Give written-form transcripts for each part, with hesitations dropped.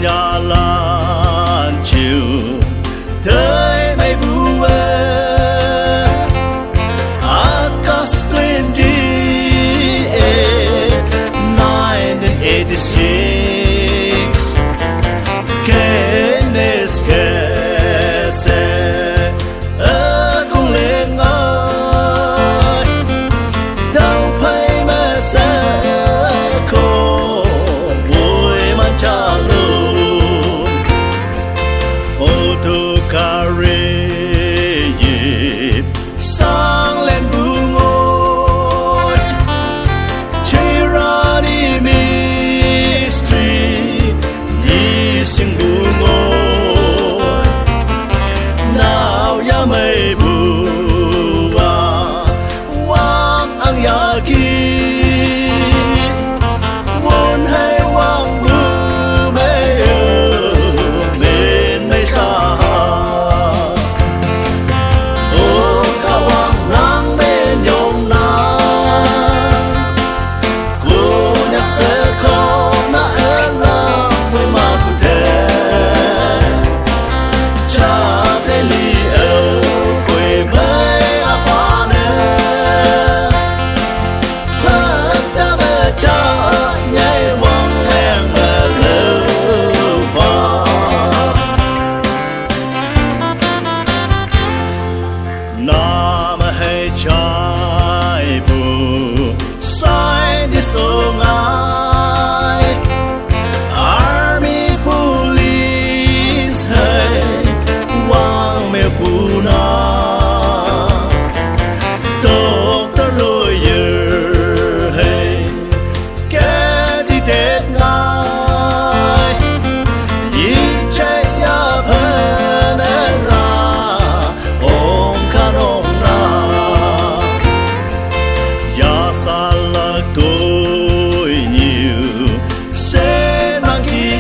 nhà lan chiều tới mây bùa August 1986 Kenneth Kesse ở cung lên ngơi đâu phải mà sẽ có vui mà trả luôn ô tô carry dịp sáng lên buông ngồi chơi ra đi mystery đi xin buông ngồi nào ya mây bùa quang ăn ya kia vốn hay quang bùa mây bên mây xa ô cả quang nắng bên nhôm na cô nhắc sẽ có na em là với mà cụ thể cha thế li âu quê mấy à pha nè bơ cha nhảy vòng em mà lưu pha nam hay trái bù sai đi sông ai army police hay quang mèo bù na tốt ta lôi giờ hay kẻ đi tết ngay ý chạy ya phê nè ra ôm khăn ôm na ya xa lạc tôi nhiều sẽ mang kỷ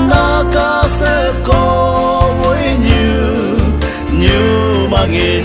na ca sẽ có với nhiều nhiều mà nghìn